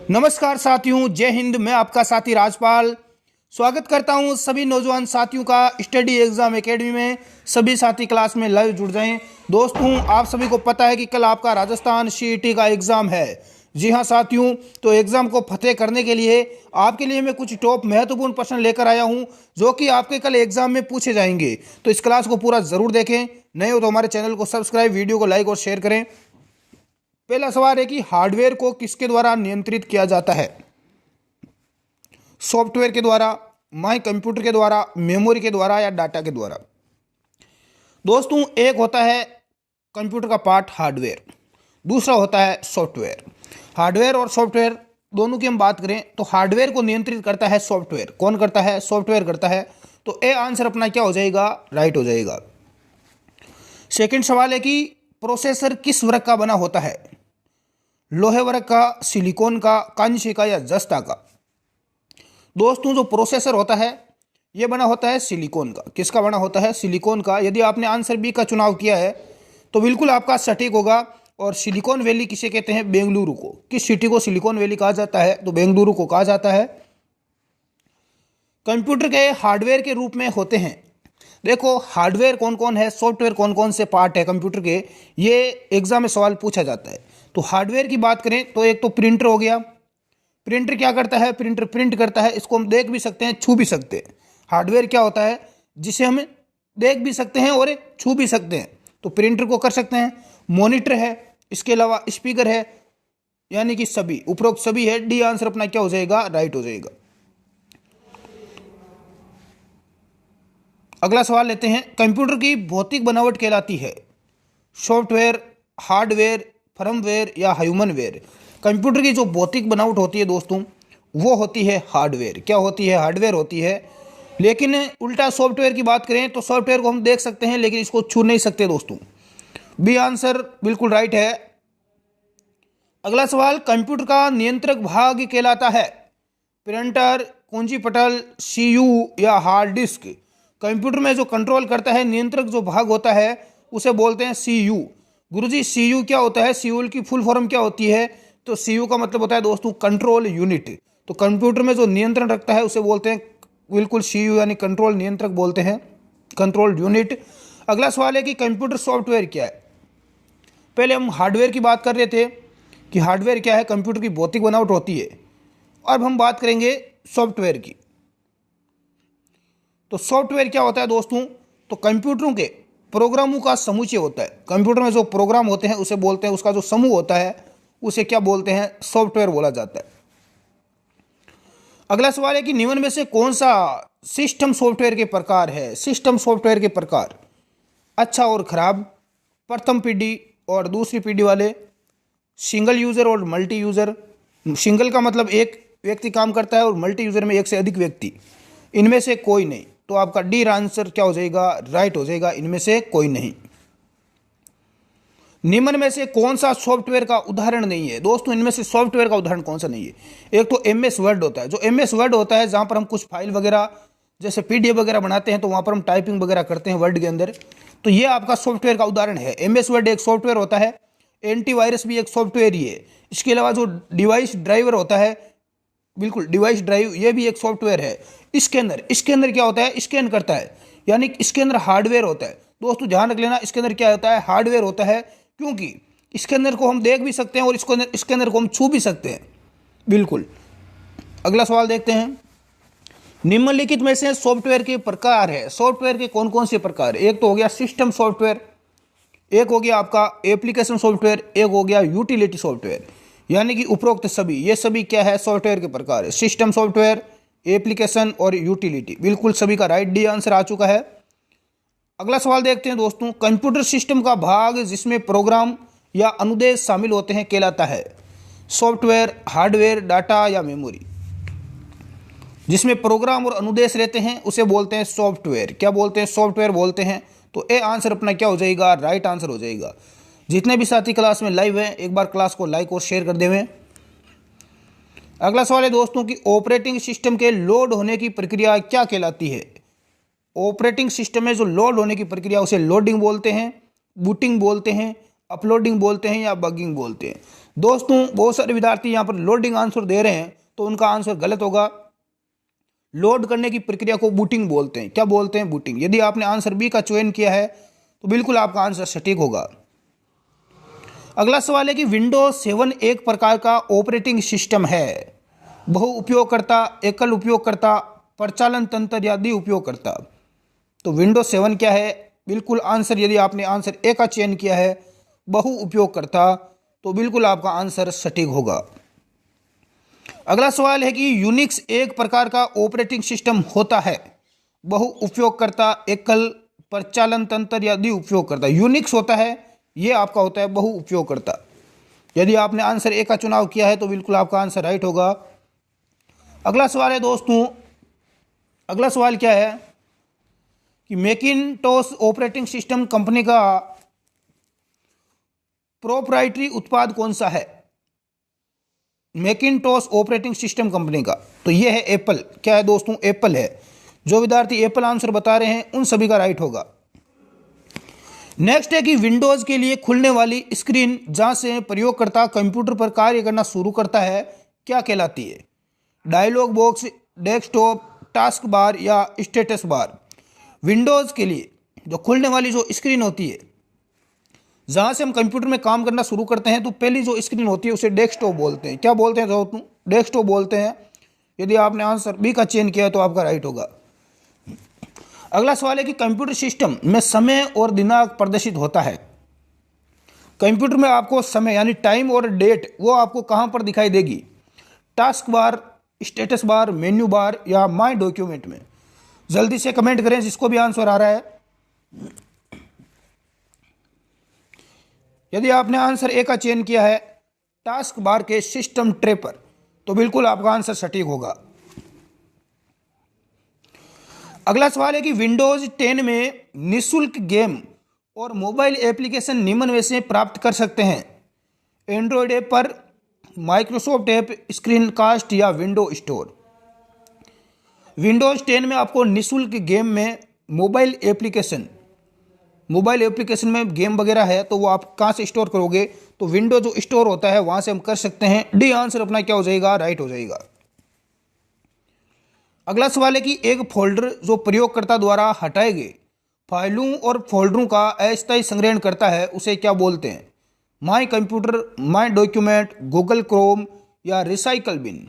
नमस्कार साथियों, जय हिंद। मैं आपका साथी राजपाल स्वागत करता हूं सभी नौजवान साथियों का स्टडी एग्जाम एकेडमी में। सभी साथी क्लास में लाइव जुड़ जाएं। दोस्तों, आप सभी को पता है कि कल आपका राजस्थान सीईटी का एग्जाम है। जी हां साथियों, तो एग्जाम को फतेह करने के लिए आपके लिए मैं कुछ टॉप महत्वपूर्ण प्रश्न लेकर आया हूं जो कि आपके कल एग्जाम में पूछे जाएंगे। तो इस क्लास को पूरा जरूर देखें। नए हो तो हमारे चैनल को सब्सक्राइब, वीडियो को लाइक और शेयर करें। पहला सवाल है कि हार्डवेयर को किसके द्वारा नियंत्रित किया जाता है? सॉफ्टवेयर के द्वारा, माई कंप्यूटर के द्वारा, मेमोरी के द्वारा या डाटा के द्वारा? दोस्तों, एक होता है कंप्यूटर का पार्ट हार्डवेयर, दूसरा होता है सॉफ्टवेयर। हार्डवेयर और सॉफ्टवेयर दोनों की हम बात करें तो हार्डवेयर को नियंत्रित करता है सॉफ्टवेयर। कौन करता है? सॉफ्टवेयर करता है। तो ए आंसर अपना क्या हो जाएगा? राइट हो जाएगा। सेकंड सवाल है कि प्रोसेसर किस वर्ग का बना होता है? लोहे वर्ग का, सिलिकॉन का, कांस्य का या जस्ता का? दोस्तों, जो प्रोसेसर होता है यह बना होता है सिलिकॉन का। किसका बना होता है? सिलिकॉन का। यदि आपने आंसर बी का चुनाव किया है तो बिल्कुल आपका सटीक होगा। और सिलिकॉन वैली किसे कहते हैं? बेंगलुरु को। किस सिटी को सिलिकॉन वैली कहा जाता है? तो बेंगलुरु को कहा जाता है। कंप्यूटर के हार्डवेयर के रूप में होते हैं। देखो, हार्डवेयर कौन कौन है, सॉफ्टवेयर कौन कौन से पार्ट है कंप्यूटर के, ये एग्जाम में सवाल पूछा जाता है। तो हार्डवेयर की बात करें तो एक तो प्रिंटर हो गया। प्रिंटर क्या करता है? प्रिंटर प्रिंट करता है। इसको हम देख भी सकते हैं, छू भी सकते हैं। हार्डवेयर क्या होता है? जिसे हम देख भी सकते हैं और छू भी सकते हैं। तो प्रिंटर को कर सकते हैं। मॉनिटर है, इसके अलावा स्पीकर है, यानी कि सभी उपरोक्त सभी है। डी आंसर अपना क्या हो जाएगा? राइट हो जाएगा। अगला सवाल लेते हैं। कंप्यूटर की भौतिक बनावट कहलाती है सॉफ्टवेयर, हार्डवेयर, फर्मवेयर या ह्यूमनवेयर? कंप्यूटर की जो भौतिक बनावट होती है दोस्तों, वो होती है हार्डवेयर। क्या होती है? हार्डवेयर होती है। लेकिन उल्टा सॉफ्टवेयर की बात करें तो सॉफ्टवेयर को हम देख सकते हैं लेकिन इसको छू नहीं सकते दोस्तों। बी आंसर बिल्कुल राइट है। अगला सवाल, कंप्यूटर का नियंत्रक भाग कहलाता है प्रिंटर, कुंजी पटल, सीयू या हार्ड डिस्क? कंप्यूटर में जो कंट्रोल करता है, नियंत्रक जो भाग होता है उसे बोलते हैं सीयू। गुरुजी, सीयू क्या होता है? सीयू की फुल फॉर्म क्या होती है? तो सीयू का मतलब होता है दोस्तों कंट्रोल यूनिट। तो कंप्यूटर में जो नियंत्रण रखता है उसे बोलते हैं बिल्कुल सीयू, यानी कंट्रोल नियंत्रक बोलते हैं, कंट्रोल यूनिट। अगला सवाल है कि कंप्यूटर सॉफ्टवेयर क्या है? पहले हम हार्डवेयर की बात कर रहे थे कि हार्डवेयर क्या है, कंप्यूटर की भौतिक बनावट होती है। अब हम बात करेंगे सॉफ्टवेयर की। तो सॉफ्टवेयर क्या होता है दोस्तों? तो कंप्यूटरों के प्रोग्रामों का समुच्चय होता है। कंप्यूटर में जो प्रोग्राम होते हैं उसे बोलते हैं, उसका जो समूह होता है उसे क्या बोलते हैं? सॉफ्टवेयर बोला जाता है। अगला सवाल है कि निम्न में से कौन सा सिस्टम सॉफ्टवेयर के प्रकार है? सिस्टम सॉफ्टवेयर के प्रकार, अच्छा और खराब, प्रथम पीढ़ी और दूसरी पीढ़ी वाले, सिंगल यूजर और मल्टी यूजर। सिंगल का मतलब एक व्यक्ति काम करता है और मल्टी यूजर में एक से अधिक व्यक्ति। इनमें से कोई नहीं। तो आपका डी आंसर क्या हो जाएगा? राइट हो जाएगा। इनमें से कोई नहीं। निम्न में से कौन सा सॉफ्टवेयर का उदाहरण नहीं है? दोस्तों, इनमें से सॉफ्टवेयर का उदाहरण कौन सा नहीं है? एक तो एमएस वर्ड होता है। जो एमएस वर्ड होता है, जहां पर हम कुछ फाइल वगैरह जैसे पीडीएफ वगैरह बनाते हैं तो वहां पर हम टाइपिंग वगैरह करते हैं वर्ड के अंदर। तो ये आपका सॉफ्टवेयर का उदाहरण है। एमएस वर्ड एक सॉफ्टवेयर होता है। एंटीवायरस भी एक सॉफ्टवेयर ही है। इसके अलावा जो डिवाइस ड्राइवर होता है, बिल्कुल डिवाइस ड्राइव, ये भी एक सॉफ्टवेयर है। इसके अंदर क्या होता है? स्कैन करता है, यानी इसके अंदर हार्डवेयर होता है। दोस्तों ध्यान रख लेना, इसके अंदर क्या होता है? हार्डवेयर होता है, क्योंकि इसके अंदर को हम देख भी सकते हैं और इसके अंदर को हम छू भी सकते हैं। बिल्कुल। अगला सवाल देखते हैं। निम्नलिखित में से सॉफ्टवेयर के प्रकार है। सॉफ्टवेयर के कौन कौन से प्रकार? एक तो हो गया सिस्टम सॉफ्टवेयर, एक हो गया आपका एप्लीकेशन सॉफ्टवेयर, एक हो गया यूटिलिटी सॉफ्टवेयर। यानी कि उपरोक्त सभी, ये सभी क्या है? सॉफ्टवेयर के प्रकार है। सिस्टम सॉफ्टवेयर, एप्लीकेशन और यूटिलिटी। बिल्कुल सभी का राइट डी आंसर आ चुका है। अगला सवाल देखते हैं दोस्तों। कंप्यूटर सिस्टम का भाग जिसमें प्रोग्राम या अनुदेश शामिल होते हैं कहलाता है सॉफ्टवेयर, हार्डवेयर, डाटा या मेमोरी? जिसमें प्रोग्राम और अनुदेश रहते हैं उसे बोलते हैं सॉफ्टवेयर। क्या बोलते हैं? सॉफ्टवेयर बोलते हैं। तो ए आंसर अपना क्या हो जाएगा? राइट आंसर हो जाएगा। जितने भी साथी क्लास में लाइव हैं, एक बार क्लास को लाइक और शेयर कर देवें। अगला सवाल है दोस्तों कि ऑपरेटिंग सिस्टम के लोड होने की प्रक्रिया क्या कहलाती है? ऑपरेटिंग सिस्टम में जो लोड होने की प्रक्रिया उसे लोडिंग बोलते हैं, बूटिंग बोलते हैं, अपलोडिंग बोलते हैं या बगिंग बोलते हैं। दोस्तों बहुत सारे विद्यार्थी यहाँ पर लोडिंग आंसर दे रहे हैं तो उनका आंसर गलत होगा। लोड करने की प्रक्रिया को बूटिंग बोलते हैं। क्या बोलते हैं? बूटिंग। यदि आपने आंसर बी का चयन किया है तो बिल्कुल आपका आंसर सटीक होगा। अगला सवाल है कि विंडोज 7 एक प्रकार का ऑपरेटिंग सिस्टम है। बहु उपयोगकर्ता, एकल उपयोगकर्ता, परिचालन तंत्र या द्वि उपयोगकर्ता। तो विंडोज 7 क्या है? बिल्कुल आंसर, यदि आपने आंसर ए का चयन किया है बहु उपयोगकर्ता, तो बिल्कुल आपका आंसर सटीक होगा। अगला सवाल है कि यूनिक्स एक प्रकार का ऑपरेटिंग सिस्टम होता है। बहु उपयोगकर्ता, एकल, परिचालन तंत्र या द्वि उपयोगकर्ता। यूनिक्स होता है, ये आपका होता है बहु उपयोगकर्ता। यदि आपने आंसर ए का चुनाव किया है तो बिल्कुल आपका आंसर राइट होगा। अगला सवाल है दोस्तों, अगला सवाल क्या है कि मैकिन्टोश ऑपरेटिंग सिस्टम कंपनी का प्रोप्राइटरी उत्पाद कौन सा है? मैकिन्टोश ऑपरेटिंग सिस्टम कंपनी का, तो यह है एप्पल। क्या है दोस्तों? एप्पल है। जो विद्यार्थी एप्पल आंसर बता रहे हैं उन सभी का राइट होगा। नेक्स्ट है कि विंडोज के लिए खुलने वाली स्क्रीन जहां से प्रयोगकर्ता कंप्यूटर पर कार्य करना शुरू करता है क्या कहलाती है? Dialogue box, desktop, task bar या स्टेटस बार। विंडोज के लिए जो खुलने वाली जो स्क्रीन होती है, जहां से हम कंप्यूटर में काम करना शुरू करते हैं, तो पहली जो स्क्रीन होती है उसे डेस्कटॉप बोलते हैं। क्या बोलते हैं दोस्तों? डेस्कटॉप बोलते हैं। यदि आपने आंसर बी का चयन किया तो आपका राइट होगा। अगला सवाल है कि कंप्यूटर सिस्टम में समय और दिनांक प्रदर्शित होता है। कंप्यूटर में आपको समय यानी टाइम और डेट वो आपको कहां पर दिखाई देगी? Task bar, status bar, menu bar या माय डॉक्यूमेंट में। जल्दी से कमेंट करें जिसको भी आंसर आ रहा है। यदि आपने आंसर ए का चयन किया है टास्क बार के सिस्टम ट्रे पर, तो बिल्कुल आपका आंसर सटीक होगा। अगला सवाल है कि विंडोज 10 में निःशुल्क गेम और मोबाइल एप्लीकेशन निम्न में से प्राप्त कर सकते हैं? एंड्रॉयड ऐप पर, माइक्रोसॉफ्ट ऐप, स्क्रीन कास्ट या विंडो स्टोर। विंडोज 10 में आपको निःशुल्क गेम में मोबाइल एप्लीकेशन में गेम वगैरह है तो वो आप कहाँ से स्टोर करोगे? तो विंडो जो स्टोर होता है वहां से हम कर सकते हैं। डी आंसर अपना क्या हो जाएगा? राइट हो जाएगा। अगला सवाल है कि एक फोल्डर जो प्रयोगकर्ता द्वारा हटाए गए फाइलों और फोल्डरों का अस्थायी संग्रहण करता है उसे क्या बोलते हैं? My computer, my document, Google Chrome या रिसाइकल बिन।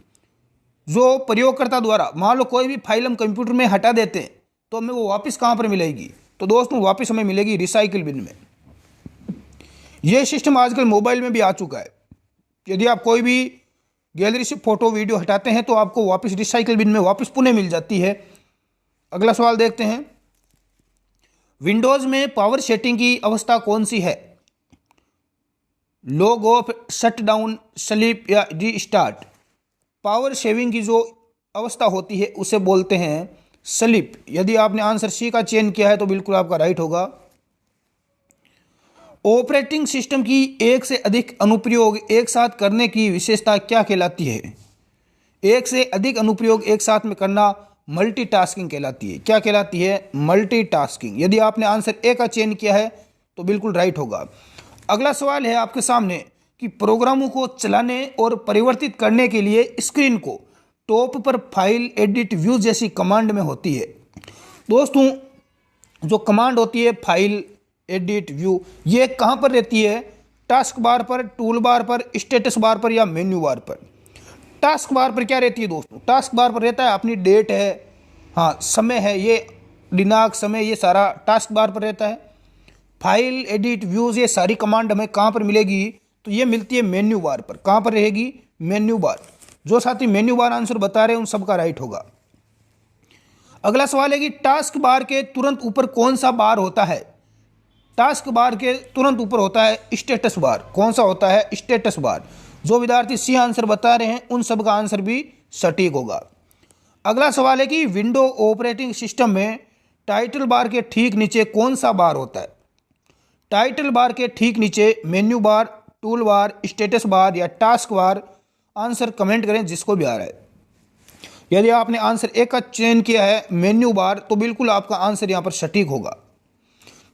जो प्रयोगकर्ता द्वारा मान लो कोई भी फाइल हम कंप्यूटर में हटा देते हैं तो हमें वो वापस कहाँ पर मिलेगी? तो दोस्तों वापस हमें मिलेगी रिसाइकल बिन में। यह सिस्टम आजकल मोबाइल में भी आ चुका है। यदि आप कोई भी गैलरी से फोटो वीडियो हटाते हैं तो आपको वापस रिसाइकल बिन में वापस पुनः मिल जाती है। अगला सवाल देखते हैं, विंडोज में पावर सेटिंग की अवस्था कौन सी है? Log of, shut down, sleep या री स्टार्ट। पावर सेविंग की जो अवस्था होती है उसे बोलते हैं स्लीप। यदि आपने आंसर सी का चयन किया है तो बिल्कुल आपका राइट होगा। ऑपरेटिंग सिस्टम की एक से अधिक अनुप्रयोग एक साथ करने की विशेषता क्या कहलाती है? एक से अधिक अनुप्रयोग एक साथ में करना मल्टीटास्किंग कहलाती है। क्या कहलाती है? मल्टीटास्किंग। यदि आपने आंसर ए का चयन किया है तो बिल्कुल राइट होगा। अगला सवाल है आपके सामने कि प्रोग्रामों को चलाने और परिवर्तित करने के लिए स्क्रीन को टॉप पर फाइल, एडिट, व्यू जैसी कमांड में होती है। दोस्तों जो कमांड होती है फाइल, एडिट, व्यू, ये कहाँ पर रहती है? टास्क बार पर, टूल बार पर, स्टेटस बार पर या मेन्यू बार पर। टास्क बार पर क्या रहती है दोस्तों? टास्क बार पर रहता है अपनी डेट है, हाँ समय है, ये दिनांक, समय, ये सारा टास्क बार पर रहता है। फाइल, एडिट, व्यूज ये सारी कमांड हमें कहाँ पर मिलेगी? तो ये मिलती है मेन्यू बार पर। कहाँ पर रहेगी? Menu bar. जो साथी मेन्यू बार आंसर बता रहे हैं उन सबका राइट होगा। अगला सवाल है कि टास्क बार के तुरंत ऊपर कौन सा बार होता है? टास्क बार के तुरंत ऊपर होता है स्टेटस बार। कौन सा होता है? Status bar. जो विद्यार्थी सी आंसर बता रहे हैं उन सब का आंसर भी सटीक होगा। अगला सवाल है कि विंडो ऑपरेटिंग सिस्टम में टाइटल बार के ठीक नीचे कौन सा बार होता है? टाइटल बार के ठीक नीचे menu bar, tool bar, status bar या टास्क बार। आंसर कमेंट करें जिसको भी आ रहा है। यदि आपने आंसर ए का चयन किया है मेन्यू बार तो बिल्कुल आपका आंसर यहां पर सटीक होगा।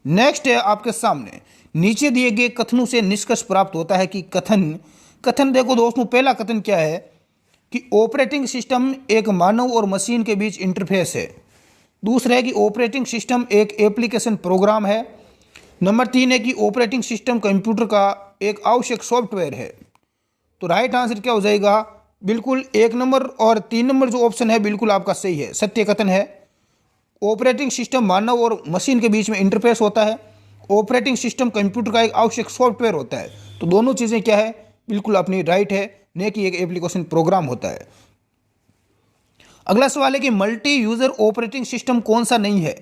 नेक्स्ट है आपके सामने नीचे दिए गए कथनों से निष्कर्ष प्राप्त होता है कि कथन देखो दोस्तों, पहला कथन क्या है कि ऑपरेटिंग सिस्टम एक मानव और मशीन के बीच इंटरफेस है। दूसरा है कि ऑपरेटिंग सिस्टम एक एप्लीकेशन प्रोग्राम है। नंबर 3 है कि ऑपरेटिंग सिस्टम कंप्यूटर का एक आवश्यक सॉफ्टवेयर है। तो राइट आंसर क्या हो जाएगा? बिल्कुल 1 नंबर और 3 नंबर जो ऑप्शन है बिल्कुल आपका सही है, सत्य कथन है। ऑपरेटिंग सिस्टम मानव और मशीन के बीच में इंटरफेस होता है। ऑपरेटिंग सिस्टम कंप्यूटर का एक आवश्यक सॉफ्टवेयर होता है। तो दोनों चीज़ें क्या है? बिल्कुल अपनी राइट है, न कि एक एप्लीकेशन प्रोग्राम होता है। अगला सवाल है कि मल्टी यूजर ऑपरेटिंग सिस्टम कौन सा नहीं है?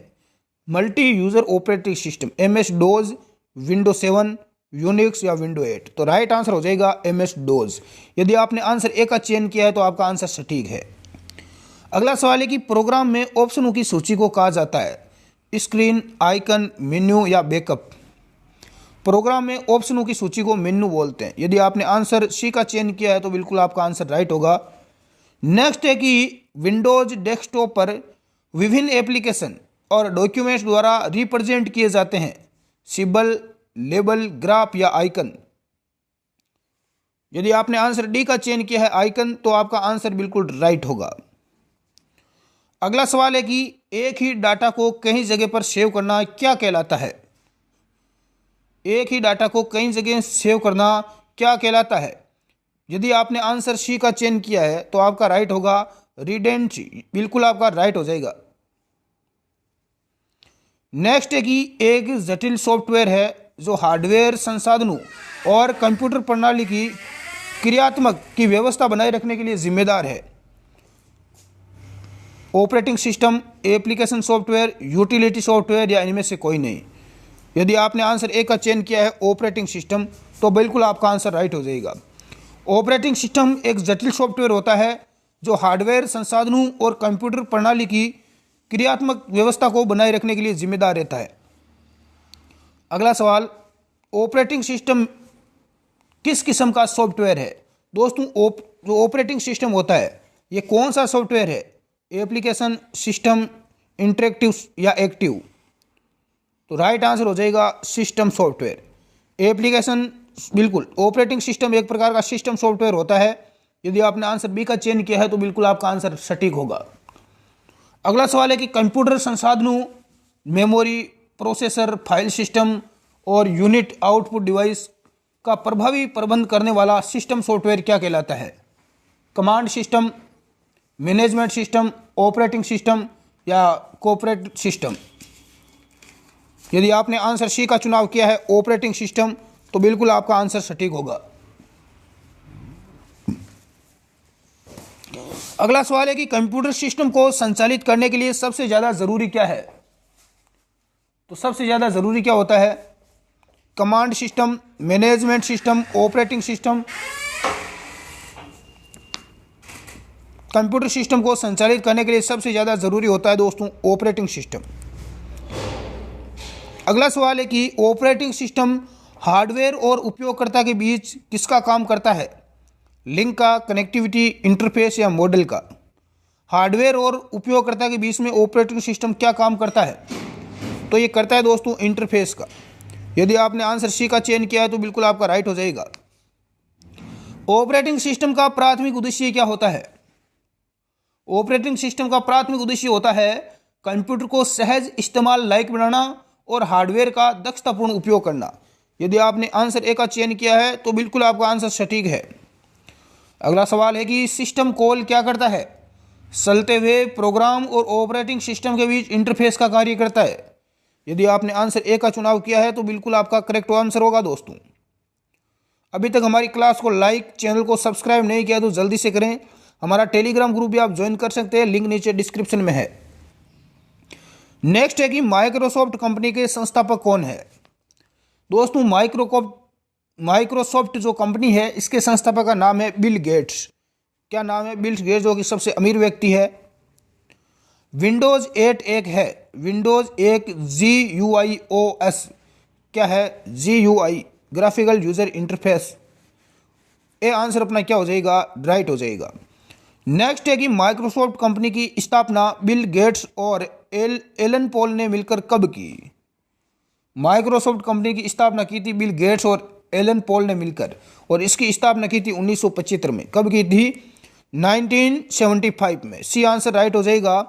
Multi user operating system MS dose, window 7, Unix या विंडो 8। तो राइट आंसर हो जाएगा MS डोज। यदि आपने आंसर ए का चयन किया है तो आपका आंसर सटीक है। अगला सवाल है कि प्रोग्राम में ऑप्शनों की सूची को कहा जाता है स्क्रीन, आइकन, मेन्यू या बैकअप। प्रोग्राम में ऑप्शनों की सूची को मेन्यू बोलते हैं। यदि आपने आंसर सी का चयन किया है तो बिल्कुल आपका आंसर राइट होगा। नेक्स्ट है कि विंडोज डेस्कटॉप पर विभिन्न एप्लीकेशन और डॉक्यूमेंट्स द्वारा रिप्रेजेंट किए जाते हैं सिंबल, लेबल, ग्राफ या आइकन। यदि आपने आंसर डी का चयन किया है आइकन, तो आपका आंसर बिल्कुल राइट होगा। अगला सवाल है कि एक ही डाटा को कई जगह पर सेव करना क्या कहलाता है? एक ही डाटा को कई जगह सेव करना क्या कहलाता है? यदि आपने आंसर सी का चयन किया है तो आपका राइट होगा रिडेंडेंसी, बिल्कुल आपका राइट हो जाएगा। नेक्स्ट है कि एक जटिल सॉफ्टवेयर है जो हार्डवेयर संसाधनों और कंप्यूटर प्रणाली की क्रियात्मक की व्यवस्था बनाए रखने के लिए जिम्मेदार है। Operating system, application software, utility software या इनमें से कोई नहीं। यदि आपने आंसर ए का चयन किया है ऑपरेटिंग सिस्टम, तो बिल्कुल आपका आंसर राइट हो जाएगा। ऑपरेटिंग सिस्टम एक जटिल सॉफ्टवेयर होता है जो हार्डवेयर संसाधनों और कंप्यूटर प्रणाली की क्रियात्मक व्यवस्था को बनाए रखने के लिए जिम्मेदार रहता है। अगला सवाल, ऑपरेटिंग सिस्टम किस किस्म का सॉफ्टवेयर है? दोस्तों, जो ऑपरेटिंग सिस्टम होता है ये कौन सा सॉफ्टवेयर है? एप्लीकेशन, सिस्टम, इंटरेक्टिव या एक्टिव? तो राइट आंसर हो जाएगा सिस्टम सॉफ्टवेयर। एप्लीकेशन, बिल्कुल ऑपरेटिंग सिस्टम एक प्रकार का सिस्टम सॉफ्टवेयर होता है। यदि आपने आंसर बी का चयन किया है तो बिल्कुल आपका आंसर सटीक होगा। अगला सवाल है कि कंप्यूटर संसाधनों, मेमोरी, प्रोसेसर, फाइल सिस्टम और यूनिट आउटपुट डिवाइस का प्रभावी प्रबंध करने वाला सिस्टम सॉफ्टवेयर क्या कहलाता है? Command system, management system, operating system या कोऑपरेटिव सिस्टम? यदि आपने आंसर सी का चुनाव किया है ऑपरेटिंग सिस्टम, तो बिल्कुल आपका आंसर सटीक होगा। अगला सवाल है कि कंप्यूटर सिस्टम को संचालित करने के लिए सबसे ज्यादा जरूरी क्या है? तो सबसे ज्यादा जरूरी क्या होता है? Command system, management system, operating system? Computer system को संचालित करने के लिए सबसे ज्यादा जरूरी होता है दोस्तों ऑपरेटिंग सिस्टम। अगला सवाल है कि ऑपरेटिंग सिस्टम हार्डवेयर और उपयोगकर्ता के बीच किसका काम करता है? लिंक का, कनेक्टिविटी, इंटरफेस या मॉडल का? हार्डवेयर और उपयोगकर्ता के बीच में ऑपरेटिंग सिस्टम क्या काम करता है? तो ये करता है दोस्तों इंटरफेस का। यदि आपने आंसर सी का चयन किया है तो बिल्कुल आपका राइट हो जाएगा। ऑपरेटिंग सिस्टम का प्राथमिक उद्देश्य क्या होता है? ऑपरेटिंग सिस्टम का प्राथमिक उद्देश्य होता है कंप्यूटर को सहज इस्तेमाल लायक बनाना और हार्डवेयर का दक्षतापूर्ण उपयोग करना। यदि आपने आंसर ए का चयन किया है तो बिल्कुल आपका आंसर सटीक है। अगला सवाल है कि सिस्टम कॉल क्या करता है? चलते हुए प्रोग्राम और ऑपरेटिंग सिस्टम के बीच इंटरफेस का कार्य करता है। यदि आपने आंसर ए का चुनाव किया है तो बिल्कुल आपका करेक्ट आंसर होगा दोस्तों। अभी तक हमारी क्लास को लाइक, चैनल को सब्सक्राइब नहीं किया तो जल्दी से करें। हमारा टेलीग्राम ग्रुप भी आप ज्वाइन कर सकते हैं, लिंक नीचे डिस्क्रिप्शन में है। नेक्स्ट है कि माइक्रोसॉफ्ट कंपनी के संस्थापक कौन है? दोस्तों, माइक्रोसॉफ्ट जो कंपनी है इसके संस्थापक का नाम है बिल गेट्स। क्या नाम है? बिल गेट्स, जो कि सबसे अमीर व्यक्ति है। विंडोज 8 एक है, विंडोज एक GUI क्या है? GUI, graphical user interface. ये आंसर अपना क्या हो जाएगा? राइट हो जाएगा। नेक्स्ट है कि माइक्रोसॉफ्ट कंपनी की स्थापना बिल गेट्स और एलन पॉल ने मिलकर कब की? माइक्रोसॉफ्ट कंपनी की स्थापना की थी बिल गेट्स और एलन पॉल ने मिलकर, और इसकी स्थापना की थी 1975 में। कब की थी? 1975 में। सी आंसर राइट हो जाएगा।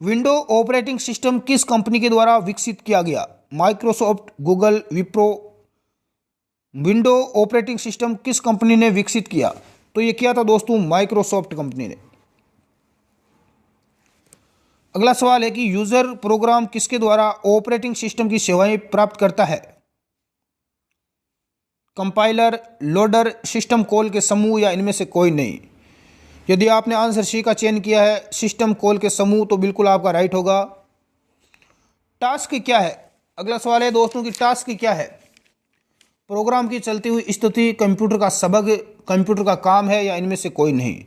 विंडो ऑपरेटिंग सिस्टम किस कंपनी के द्वारा विकसित किया गया? Microsoft, Google, Wipro. Window operating system किस कंपनी ने विकसित किया? तो ये किया था दोस्तों माइक्रोसॉफ्ट कंपनी ने। अगला सवाल है कि यूजर प्रोग्राम किसके द्वारा ऑपरेटिंग सिस्टम की सेवाएं प्राप्त करता है? कंपाइलर, लोडर, सिस्टम कॉल के समूह या इनमें से कोई नहीं। यदि आपने आंसर सी का चयन किया है, सिस्टम कॉल के समूह, तो बिल्कुल आपका राइट होगा। टास्क क्या है? अगला सवाल है दोस्तों कि टास्क क्या है? प्रोग्राम की चलती हुई स्थिति, कंप्यूटर का सबक, कंप्यूटर का काम है या इनमें से कोई नहीं।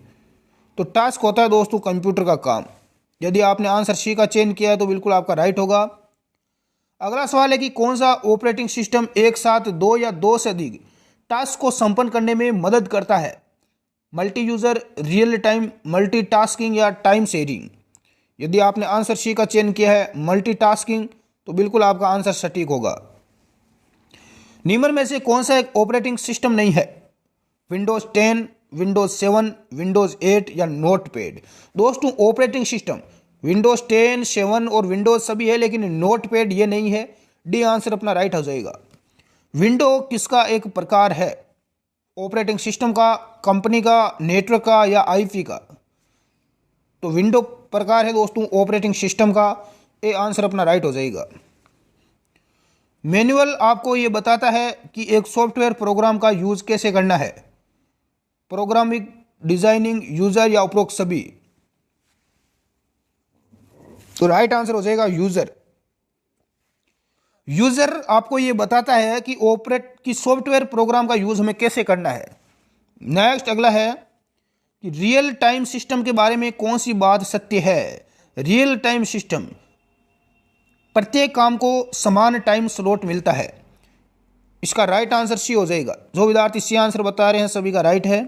तो टास्क होता है दोस्तों कंप्यूटर का काम। यदि आपने आंसर सी का चयन किया है तो बिल्कुल आपका राइट होगा। अगला सवाल है कि कौन सा ऑपरेटिंग सिस्टम एक साथ दो या दो से अधिक टास्क को संपन्न करने में मदद करता है? Multi user, real time, multitasking या टाइम शेयरिंग। यदि आपने आंसर सी का चयन किया है मल्टीटास्किंग, तो बिल्कुल आपका आंसर सटीक होगा। निम्न में से कौन सा एक ऑपरेटिंग सिस्टम नहीं है? विंडोज 10, विंडोज 7, विंडोज 8 या नोटपैड। दोस्तों ऑपरेटिंग सिस्टम विंडोज 10, 7 और विंडोज सभी है, लेकिन नोटपैड ये नहीं है। डी आंसर अपना राइट हो जाएगा। विंडो किसका एक प्रकार है? ऑपरेटिंग सिस्टम का, कंपनी का, नेटवर्क का या आईपी का? तो विंडो प्रकार है दोस्तों ऑपरेटिंग सिस्टम का। ए आंसर अपना राइट हो जाएगा। मैनुअल आपको ये बताता है कि एक सॉफ्टवेयर प्रोग्राम का यूज कैसे करना है। प्रोग्रामिंग, डिजाइनिंग, यूजर या उपरोक्त सभी। तो राइट आंसर हो जाएगा यूजर। यूजर आपको ये बताता है कि सॉफ्टवेयर प्रोग्राम का यूज हमें कैसे करना है। नेक्स्ट अगला है कि रियल टाइम सिस्टम के बारे में कौन सी बात सत्य है? रियल टाइम सिस्टम, प्रत्येक काम को समान टाइम स्लॉट मिलता है। इसका राइट आंसर सी हो जाएगा। जो विद्यार्थी सी आंसर बता रहे हैं सभी का राइट है।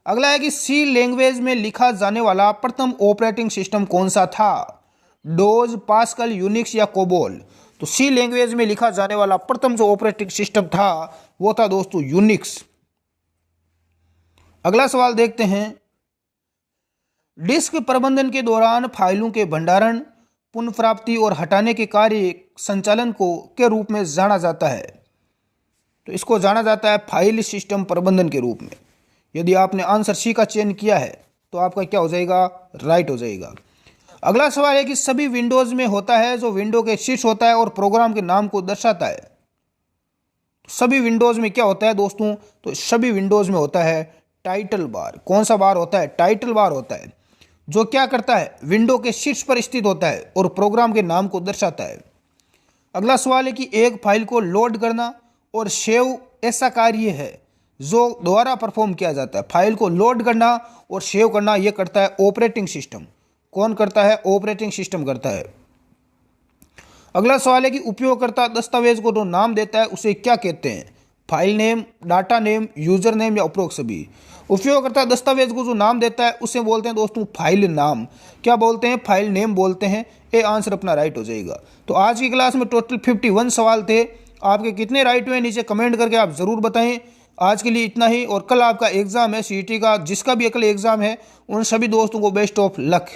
अगला है कि सी लैंग्वेज में लिखा जाने वाला प्रथम ऑपरेटिंग सिस्टम कौन सा था? डोज, पास्कल, यूनिक्स या कोबोल। तो सी लैंग्वेज में लिखा जाने वाला प्रथम जो ऑपरेटिंग सिस्टम था वो था दोस्तों यूनिक्स। अगला सवाल देखते हैं। डिस्क प्रबंधन के दौरान फाइलों के भंडारण, पुनर्प्राप्ति और हटाने के कार्य संचालन को के रूप में जाना जाता है? तो इसको जाना जाता है फाइल सिस्टम प्रबंधन के रूप में। यदि आपने आंसर सी का चयन किया है तो आपका क्या हो जाएगा? राइट हो जाएगा। अगला सवाल है कि सभी विंडोज में होता है जो विंडो के शीर्ष होता है और प्रोग्राम के नाम को दर्शाता है। सभी विंडोज में क्या होता है दोस्तों? तो सभी विंडोज में होता है टाइटल बार। कौन सा बार होता है? टाइटल बार होता है, जो क्या करता है? विंडो के शीर्ष पर स्थित होता है और प्रोग्राम के नाम को दर्शाता है। अगला सवाल है कि एक फाइल को लोड करना और सेव ऐसा कार्य है जो द्वारा परफॉर्म किया जाता है। फाइल को लोड करना और सेव करना यह करता है ऑपरेटिंग सिस्टम। कौन करता है? ऑपरेटिंग सिस्टम करता है। अगला सवाल है कि उपयोगकर्ता दस्तावेज को जो नाम देता है उसे क्या कहते हैं? File name, data name, user name या उपरोक्त सभी। उपयोगकर्ता दस्तावेज को जो नाम देता है उसे बोलते हैं दोस्तों फाइल नाम। क्या बोलते हैं? फाइल नेम बोलते हैं। ए आंसर अपना राइट हो जाएगा। तो आज की क्लास में टोटल 51 सवाल थे। आपके कितने राइट हुए नीचे कमेंट करके आप जरूर बताएं। आज के लिए इतना ही, और कल आपका एग्जाम है सीईटी का। जिसका भी कल एग्जाम है उन सभी दोस्तों को बेस्ट ऑफ लक।